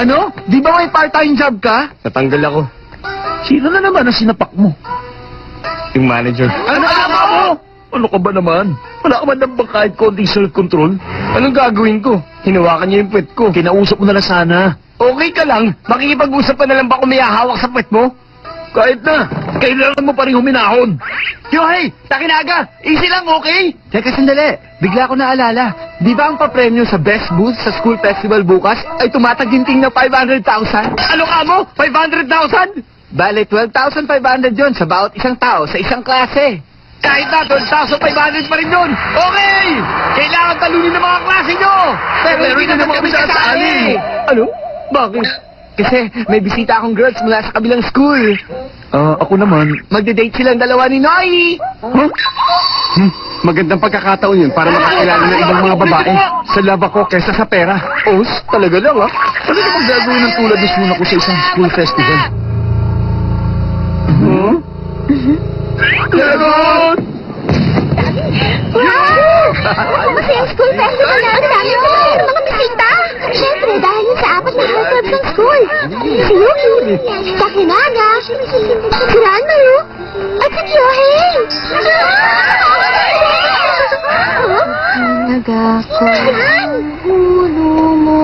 Ano? Di ba may part-time job ka? Natanggal ako. Sino na naman ang sinapak mo? Yung manager. Ano tama mo? Ano ka ba naman? Wala ka ba nang bang kahit konting self-control? Anong gagawin ko? Hinawakan niya yung puwet ko. Kinausap mo na lang sana. Okay ka lang? Makikipag-usap pa na lang ba kung may hawak sa puwet mo? Kahit na, kailangan mo pa rin huminahon. Yohei! Takinaga! Easy lang, okay? Teka sandali, bigla ko naalala. Di ba ang papremyo sa Best Booth sa School Festival bukas ay tumataginting na 500,000? Ano ka mo? 500,000? Bale, 12,500 yon sa bawat isang tao sa isang klase. Kahit na, 12,500 pa rin yun! Okay! Kailangan talunin ng mga klase nyo! Pero hindi naman kami sasali! Ano? Bakit? Kasi may bisita akong girls mula sa kabilang school. Ako naman. Magde-date silang dalawa ni Noy. Huh? Magandang pagkakataon yun para makakilala ng ibang mga babae. Sa love ako kesa sa pera. Oh, talaga lang ha? Ano naman gagawin ng tulad ng muna ko sa isang school festival? Meron! Wow! Kasi ang school festival na ang dami ko ng mga bisita. Siyempre, dahil yun sa apat na heartthrob ng school. Si Yuki, Takinaga, Granmaru, at si Kyohei. Nagako ang ulo mo.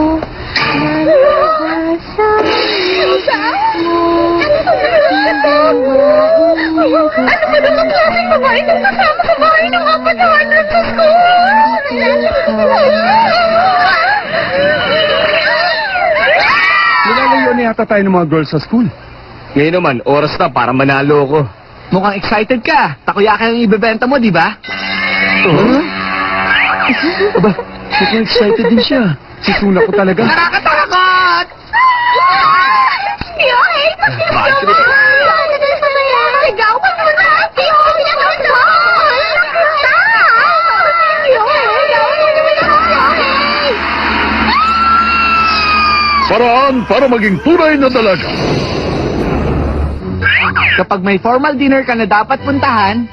Ano ba naman klaseng babae nang kasama sa bahay ng apat na heartthrob sa school? Nilalayo na yata tayo ng mga girls sa school. Ngayon naman, oras na para manalo ako. Mukhang excited ka. Takoyaki ang ibebenta mo, di ba? Aba, mukhang excited din siya. Sisuna ko talaga. Nakakatakot! Kyohei, pasensya Bakit? na! Sigawan mo na! Kyohei, naman mo! Paraan para maging tunay na dalaga. Kapag may formal dinner ka na dapat puntahan,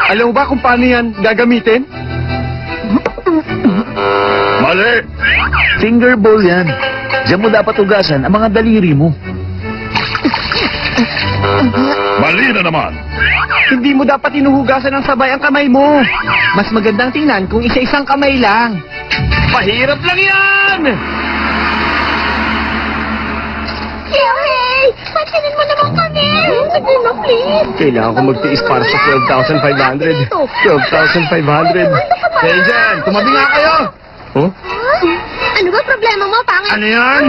Alam mo ba kung paano yan gagamitin? Mali! finger bowl yan. Diyan mo dapat ugasan ang mga daliri mo. Mali na naman! Hindi mo dapat inuhugasan ng sabay ang kamay mo. Mas magandang tingnan kung isa-isang kamay lang. Mahirap lang yan! Kyohei, pansinin mo naman kami! Sige na, please! Kailangan ko magtiis para sa 12,500. 12,500. Kaya dyan, tumabi nga kayo! Oh? Ano ba problema mo, pangit? Ano yan?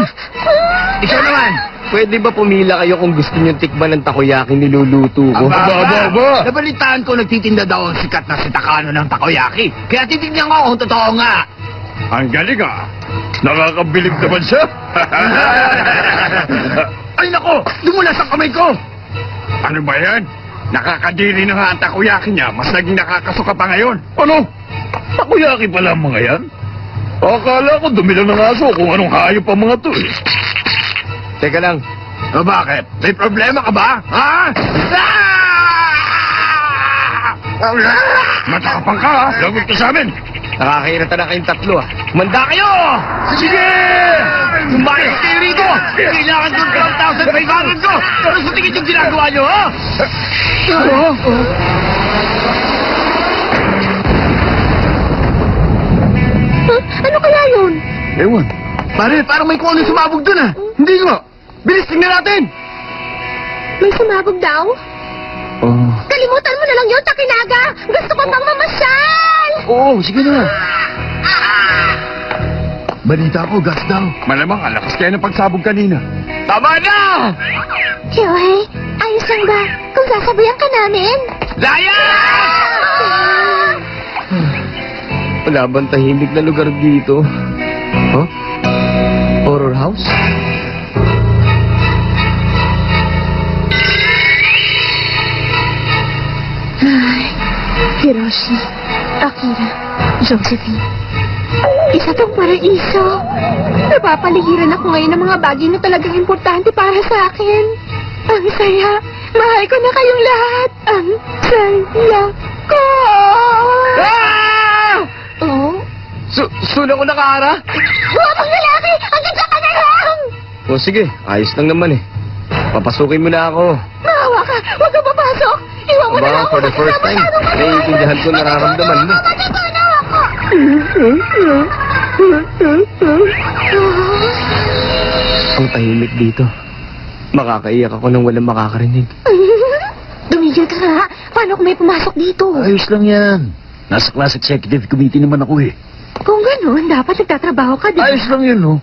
Ikaw naman! Pwede ba pumila kayo kung gusto niyo tikman ng takoyaki niluluto ko? Aba! Nabalitaan ko nagtitinda daw ang sikat na si Takano ng takoyaki. Kaya titignan ko kung totoo nga. Ang galing ah! Nakakabilib naman siya! Ay nako! Dumulas ang kamay ko! Ano ba yan? Nakakadiri na nga ang takoyaki niya. Mas naging nakakasuka pa ngayon. Ano? Takoyaki pala ang mga yan? Akala ko dumi lang ng aso kung anong hayop ang mga to. Teka lang. O bakit? May problema ka ba? Ha? Matakapang ka ha! Lagot ka sa amin! Nakakahirata na kayong tatlo ah. Manda kayo! Sige! Lumayas kayo rito! Kailangan ko 12,500 ko! Pero sa tingin yung ginagawa nyo, ha? Ano kaya yun? Ewan. Pare, parang may kung ano sumabog dun, ha? Hindi nga. Bilis, tingnan natin! May sumabog daw? Oh. Kalimutan mo na lang yun, Takinaga! Gusto ko pang mamasyal! Oo, sige na. Balita ko, gas daw. Malamang ang lakas kaya ng pagsabog kanina. Tama na! Kyohei, ayos lang ba kung sasabayan ka namin? Laya! Wala bang tahimik na lugar dito? Huh? Horror house? Hiroshi, Akira, Josephine. Isa tong paraiso. Napapaligiran ako ngayon ng mga bagay na talagang importante para sa akin. Ang saya. Mahal ko na kayong lahat. Ang saya ko. Ah! Oh? Suno ko na, Kara? Huwag mong lalaki! Hanggang sa ka na lang! O sige, ayos lang naman eh. Papasukin mo na ako. Maawa ka! Huwag ka papasok! Iwan mo na lang Aba, ako for the first time, naiintindihan ko nararamdaman mo. Matutunaw ako! Ang tahimik dito. Makakaiyak ako nang walang makakarinig. Dumigil ka nga. Paano kung may pumasok dito? Ayos lang yan. Nasa class executive committee naman ako eh. Kung gano'n, dapat nagtatrabaho ka, di ba? Ayos lang yun, no?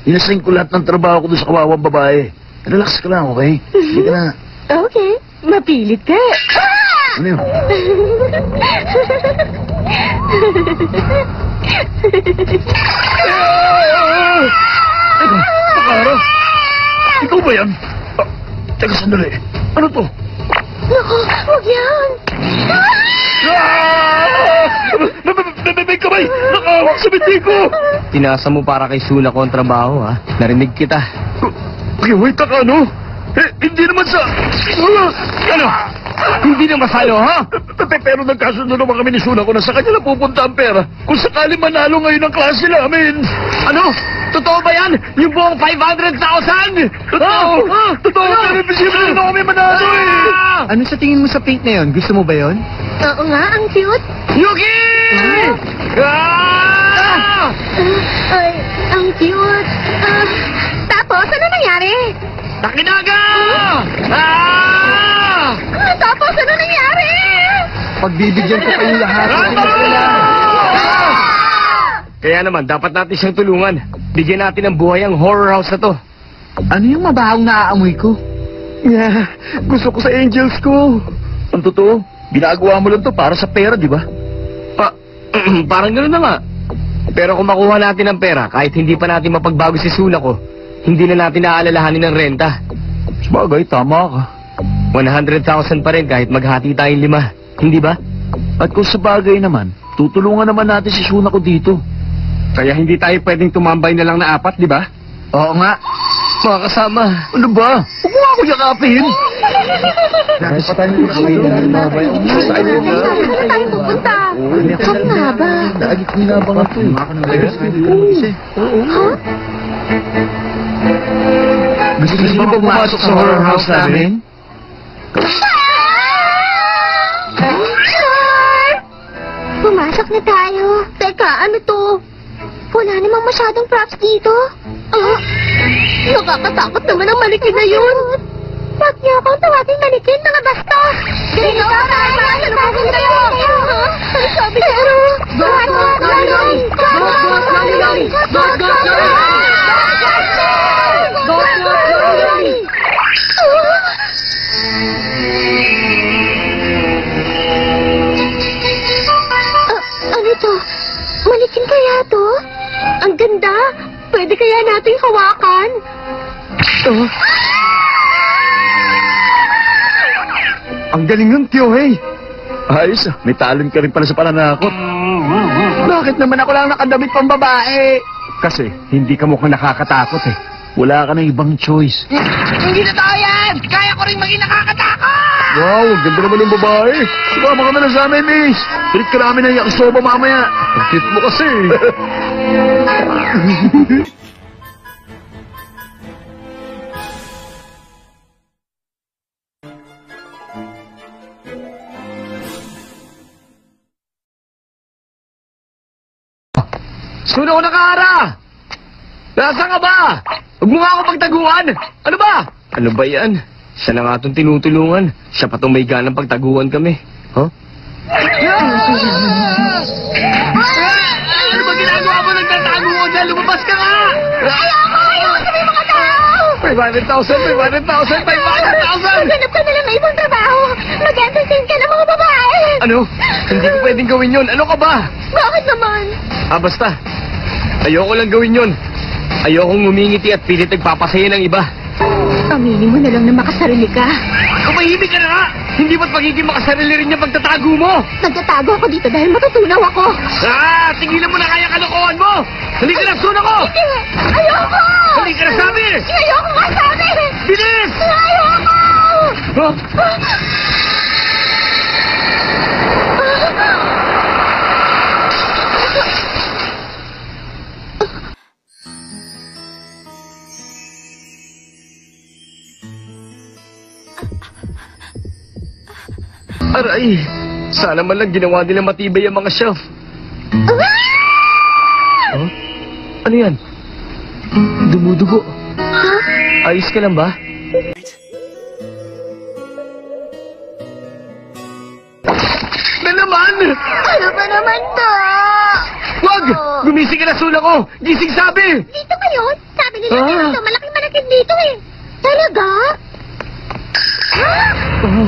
Inasign ko lahat ng trabaho ko doon sa kawawang babae. Relax ka lang, okay? Hindi ka na... Okay. Mapilit ka. Ano yun? Teka, Takara! Ikaw ba yan? Teka, sandali. Ano to? Naku, huwag yan. May kamay! Nakawak sa binti ko! Tinasa mo para kay Suna ko ang trabaho, ha? Narinig kita. Wait, taka, no? Hindi naman sa... Ano? Hindi na masalo, ha? Pero nagkasundo naman kami ni Suna ko na sa kanya na pupunta ang pera. Kung sakali manalo ngayon ang klase namin. Ano? Totoo ba yan? Yung buong 500,000? Totoo! Totoo! Pero imposible na kami manalo eh! Ano sa tingin mo sa paint na yon? Gusto mo ba yon? Oo nga, ang cute. Yuki! Ah! Ay, ang cute. Tapos, ano nangyari? Takinaga! Ah! Tapos, ano nangyari? Pagbibigyan ko kayong lahat. Kaya naman, dapat natin siyang tulungan. Bigyan natin ng buhay ang horror house na to. Ano yung mabahong naaamoy ko? Yeah, gusto ko sa angels ko. Ang totoo, ginagawa mo lang to para sa pera, di ba? Parang gano'n na nga. Pero kung makuha natin ang pera, kahit hindi pa natin mapagbago si Suna ko, hindi na natin naaalalahanin ng renta. Sabagay, tama ka. 100,000 pa rin kahit maghati tayong 5. Hindi ba? At kung sabagay naman, tutulungan naman natin si Suna ko dito. Kaya hindi tayo pwedeng tumambay na lang na 4, di ba? Oo nga. Mga kasama. Ano ba? Huwag mo ako yakapin! Dahil pa tayo nakakailan ng mga bayan. Saan tayo pupunta? Saan nga ba? Lagi ko inabangan to eh. Ha? Gusto niyo ba pumasok sa horror house namin? Sure! Pumasok na tayo. Teka, ano to? Wala namang masyadong props dito. Nakakatakot naman ang manikin na yun. Huwag niyo akong tawaging manikin, mga bastos. Ganito ka tayo, masalubungin kayo. Ang sabi niyo. Pero, ano to? Manikin kaya to? Ang ganda. Pwede kaya nating hawakan? Ang galing ng Kyohei. Ayos, may talent ka rin pala sa pananakot. Bakit naman ako lang nakadamit pang babae? Kasi hindi ka mukhang nakakatakot eh. Wala ka na ibang choice. Hindi na tayo yan! Kaya ko rin maging nakakatakot! Wow, ganda naman ng babae. Sumama ka na lang sa amin, miss. Pilit ka namin ng yakisoba mamaya. Ang cute mo kasi. Suna ko nakahara! Nasaan ka ba? Huwag mo nga ako pagtaguan! Ano ba? Ano ba yan? Siya na nga itong tinutulungan. Siya pa itong may ganang pagtaguan kami. Huh? Ano ba ginagawa mo? Nagtatago mo dyan! Lumabas ka nga! Ayoko sa may mga tao! 500,000! 500,000! 500,000! Maghanap ka na lang ng ibang trabaho. Mag-entertain ka ng mga babae. Ano? Hindi ko pwedeng gawin yun. Ano ka ba? Bakit naman? Basta. Ayoko lang gawin yun. Ayokong ngumingiti at pilit nagpapasaya ng iba. Aminin mo na lang na makasarili ka. Kumahimik ka na nga! Hindi ba't pagiging makasarili rin yung pagtatago mo? Nagtatago ako dito dahil matutunaw ako. Tigilan mo na kaya kalokohan mo! Halika na, Suna ko! Hindi! Ayoko! Halika na, sabi! Ayoko nga sabi! Bilis! Ayoko! Huh? Aray, sana man lang ginawa nila matibay ang mga shelf. Huh? Ano yan? Dumudugo. Ayos ka lang ba? Na naman! Ano ba naman to? Wag! Gumising ka na, Sula ko! Gising sabi! Dito ngayon? Sabi nila Ah. meron to, malaking malakit dito eh. Talaga? Oh.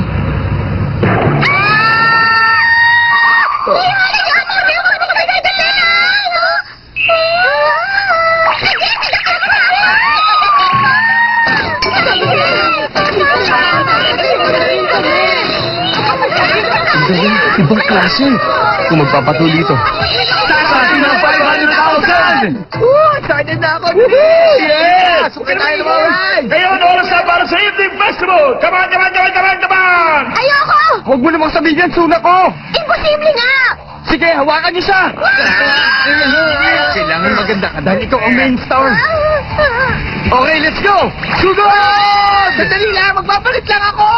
Ibang klase. Kung magpapatuloy ito. Sasasi ng 500,000! Excited na ako! Yes! Suka tayo naman! Ngayon, oras na para sa evening festival! Come on, come on, come on, come on, come on! Ayoko! Huwag mo namang sabihin yan, Sula ko! Imposible nga! Sige, hawakan niyo siya! Kailangan maganda ka dahil ikaw ang main star. Okay, let's go! Sugod! Sandali lang! Magpapalit lang ako!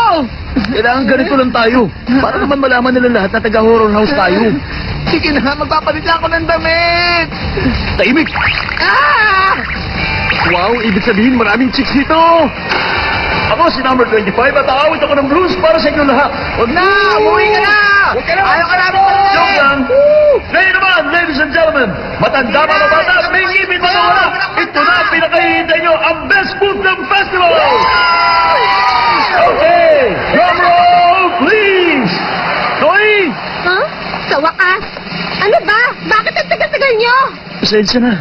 Kailangan ganito lang tayo. Para naman malaman nila lahat na taga-horror house tayo. Sige na, magpapalit lang ako ng damit! Tahimik! Ah! Wow, ibig sabihin maraming chicks dito. Ako si number 25 at aawit ako ng blues para sa inyo lahat. Huwag na! Umuwi ka na! Huwag ka na! Ayaw ka namin pala! Joke lang! Ngayon naman, ladies and gentlemen, matanda mga bata, may ngipin na wala. Ito na ang pinakahihintay nyo, ang best food ng festival! Okay! Drum roll, please! Toy! Huh? Sa wakas? Ano ba? Bakit ang tagal-tagal nyo? Pasensya na.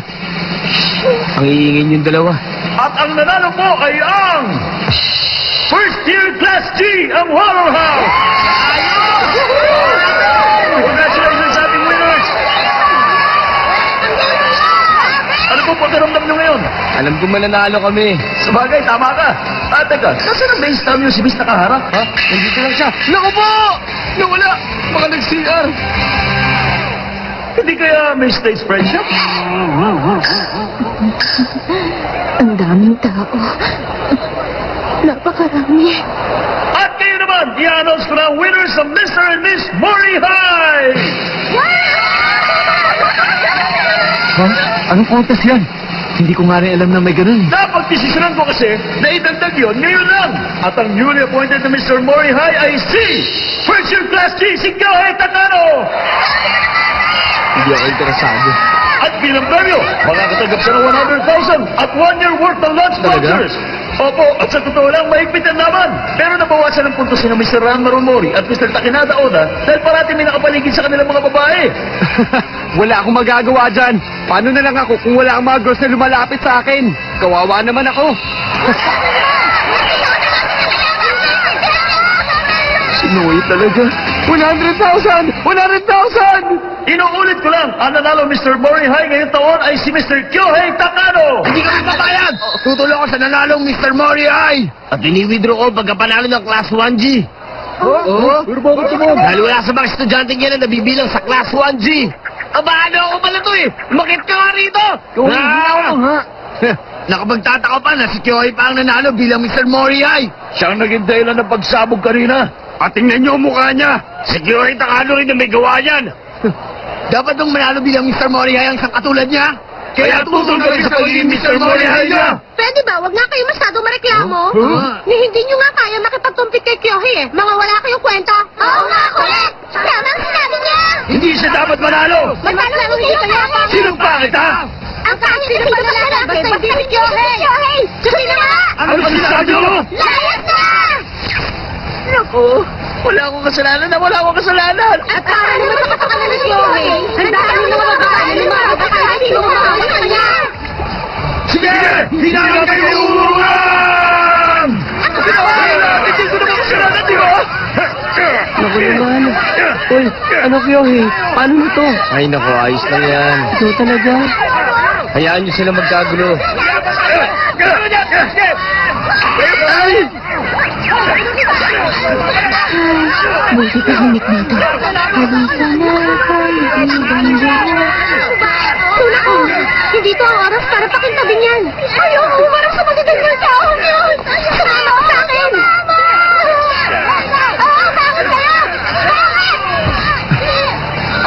Ang iingin yung dalawa. At ang nanalo po ay ang First Year Class G, ang Horror House! Congratulations sa ating winners! Ano po pagkaramdam nyo ngayon? Alam ko mananalo kami. Sabagay, tama ka. Teka, nasa ang base time yung si Miss Nakahara? Ha? Nandito lang siya. Naku po! Nawala! Mga nag-CR. Hindi kaya may stage friendship? Ang daming tao. Napakarami. At kayo naman, i-announce ko na ang winners ng Mr. and Miss Mori High! Ha? Anong contest yan? Hindi ko nga rin alam na may ganun. Napag-desisyonan ko kasi na idagdag yun ngayon lang. At ang newly appointed na Mr. Mori High ay si First Year Class G, si Kyohei Takano! Hindi ako interesado. At bilang premyo, makakatanggap siya ng 100,000 at 1 year worth ng lunch vouchers. Opo, at sa totoo lang, mahigpit ang laban. Pero nabawasan ng puntos ni Mr. Ran Marumori at Mr. Takinada Oda dahil parati may nakapaligid sa kanilang mga babae. Wala akong magagawa dyan. Paano na lang ako kung wala ang mga girls na lumalapit sa akin? Kawawa naman ako. Sinuwi talaga. 100,000! 100,000! Inuulit ko lang, ang nanalo Mr. Mori High ngayong taon ay si Mr. Kyohei Takano! Hindi kami papayag! Tutulong ako sa nanalong Mr. Mori ay! At ini-withdraw ko pagkapanalo ng Class 1G. Pero bakit naman? Dahil wala sa mga estudyante yan na nabibilang sa Class 1G. Aba, ano ako pala to eh? Makit ka nga rito! Ha? Nakapagtataka pa na si Kyohei pa ang nanalo bilang Mr. Mori ay! Siya ang naging dahilan ng pagsabog kanina. At tingnan niyo ang mukha niya. Si Kyohei Takano rin na may gawa yan. Dapat nung manalo bilang Mr. Mori ay ang isang katulad niya! Kaya tutol kami sa pagiging Mr. Mori High niya. Pwede ba? Huwag nga kayo masyadong mareklamo. Huh? Ni hindi nyo nga kaya makipagtumpik kay Kyohei eh. Mga wala kayong kwenta. Oo nga, correct! Tama ang sinabi niya! Hindi siya dapat manalo. Manalo lang hindi kaya pa. Sinong pangit ha? Ang kahit sino pa nalala, basta hindi si Kyohei! Sabi na nga! Ano ba sinasabi mo? Layas na! Naku, wala akong kasalanan na wala akong kasalanan! At para naman sa kapakanan ni Kyohei, handaan nyo naman magkakain ng mga kapakanan sino mga kanya! Sige! Hindi na natin iuurungan! Hindi ko naman kasalanan, di ba? Naku naman. Uy, ano Kyohei? Paano nito? Ay naku, ayos lang yan. Ito talaga. Hayaan niyo sila magkagulo. Ay! Buti tahimik dito. Halika na, Tula ko, hindi to ang oras para pakintabing yan. Ayoko, parang sa magagandang taon yun. Sumama ka sa akin.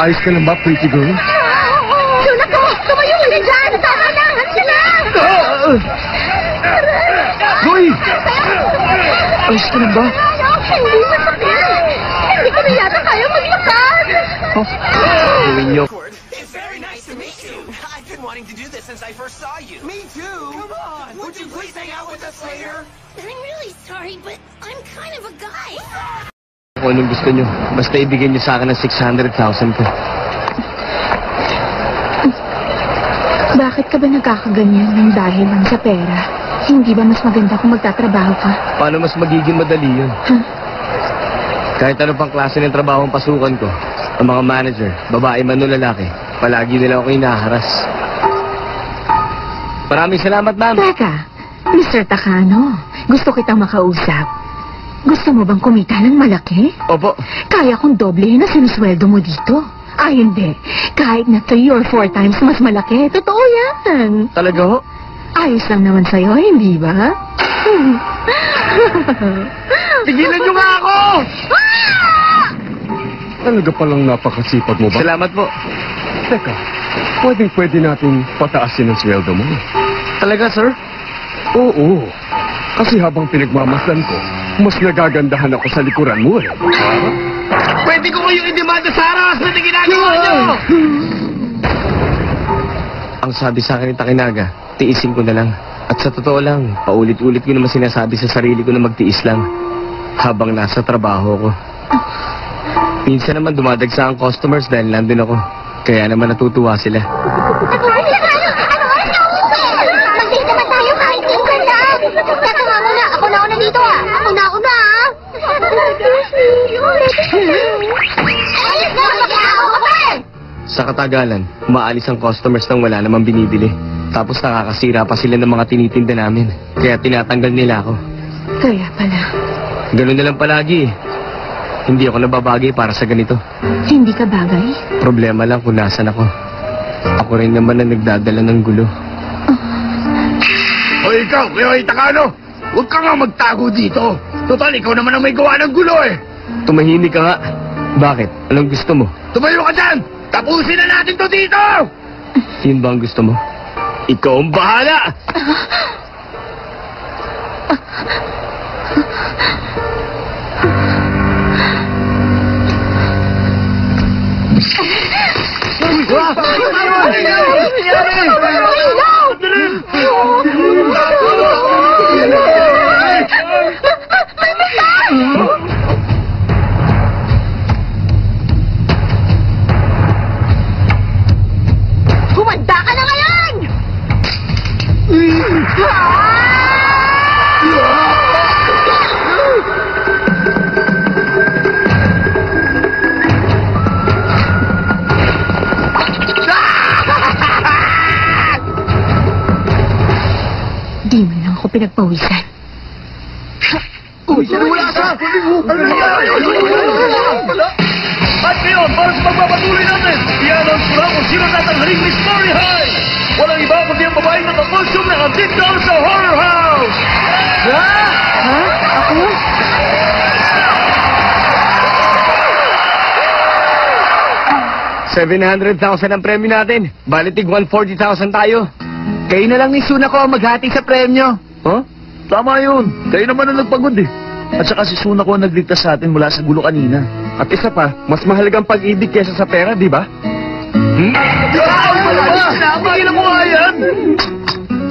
Ayos ka lang ba, pretty girl? Sunak ko! Tumayo ka na dyan! Tama na! Halika na! Zoe! Ayos ka lang ba? Hindi masakit! Hindi ko na yata kaya maglakad! Gawin niyo. It's very nice to meet you. I've been wanting to do this since I first saw you. Me too. Come on. Would you please hang out with us later? I'm really sorry, but I'm kind of a guy. Kung anong gusto niyo, basta ibigay niyo sa akin ng 600,000 ko. Bakit ka ba nagkakaganyan ng dahil lang sa pera? Hindi ba mas maganda kung magtatrabaho ka? Paano mas magiging madali yun? Kahit ano pang klase ng trabaho ang pasukan ko, ang mga manager, babae man o lalaki, palagi nila ako inaharas. Maraming salamat, ma'am. Teka, Mr. Takano, gusto kitang makausap. Gusto mo bang kumita ng malaki? Opo. Kaya kong doblehin na sinusweldo mo dito. Ay, hindi. Kahit na 3 or 4 times mas malaki. Totoo yan. Talaga ho? Ayos lang naman sa'yo, hindi ba? Tigilan niyo nga ako! Talaga palang napakasipag mo ba? Salamat po. Teka, pwede natin pataasin ang sweldo mo. Talaga, sir? Oo. Kasi habang pinagmamasdan ko, mas nagagandahan ako sa likuran mo eh. Pwede ko kayong idemanda sa harass na ginagawa niyo! Ang sabi sa akin ni Takinaga, tiisin ko na lang. At sa totoo lang, paulit-ulit ko naman sinasabi sa sarili ko na magtiis lang habang nasa trabaho ko. Minsan naman dumadagsa ang customers dahil nandun ako. Kaya naman natutuwa sila. Ano oras na uso? Mag-date naman tayo kahit minsan lang. Teka nga muna, ako nauna dito ah. Ako nauna ah. Ayos na, mag-ako ka pa eh. Sa katagalan, umaalis ang customers nang wala namang binibili. Tapos nakakasira pa sila ng mga tinitinda namin. Kaya tinatanggal nila ako. Kaya pala, Ganun na lang palagi. Hindi ako nababagay para sa ganito. hindi ka bagay? Problema lang kung nasan ako. Ako rin naman na nagdadala ng gulo. O ikaw, Kuya Takano, huwag ka nga magtago dito. Total, ikaw naman ang may gawa ng gulo eh. Tumahimik ka nga. Bakit? Anong gusto mo? Tumayo ka dyan! Tapusin na natin to dito! Yun ba ang gusto mo? Ikaw ang bahala! Humanda ka na ngayon! Di man lang ako pinagpawisan. Uy, wala ka! At ngayon, para sa pagpapatuloy natin, i-announce ko lang kung sino tatanghaling Miss Story High! Walang iba kundi ang babaeng nakakostume na antik down sa horror house! Ha? Ako? $700,000 ang premyo natin. Balitig 140,000 tayo. Kayo na lang ni Sunako ang maghati sa premyo. Huh? Tama yun. Kayo naman ang nagpagod eh. At saka si Sunako ang nagligtas sa atin mula sa gulo kanina. At isa pa, mas mahalagang pag-ibig kesa sa pera, di ba? Tingin mo nga yan!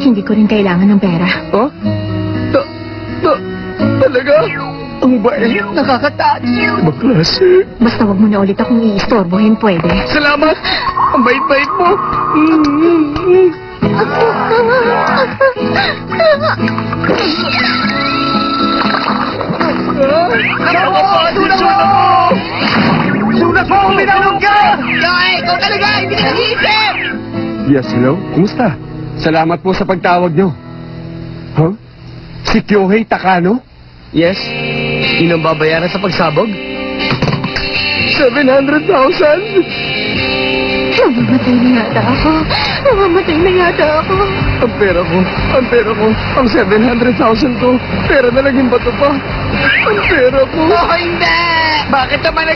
Hindi ko rin kailangan ng pera. Oh? Talaga? Ang bait, nakakatouch. Maklase. Basta wag mo na ulit akong iistorbohin, pwede. Salamat! Ang bait-bait mo! Sunako, binalog ka! Yoy, ikaw talaga, hindi ka nag-iisip! Yes, hello? Kumusta? Salamat po sa pagtawag nyo. Huh? Si Kyohei Takano? Yes? Yun ang babayaran sa pagsabog? 700,000? Mamamatay na yata ako. Mamamatay na yata ako. Ang pera ko, ang 700,000 ko. Pera na lang yung bato pa. Ang pera ko. Oh, hindi! Bakit naman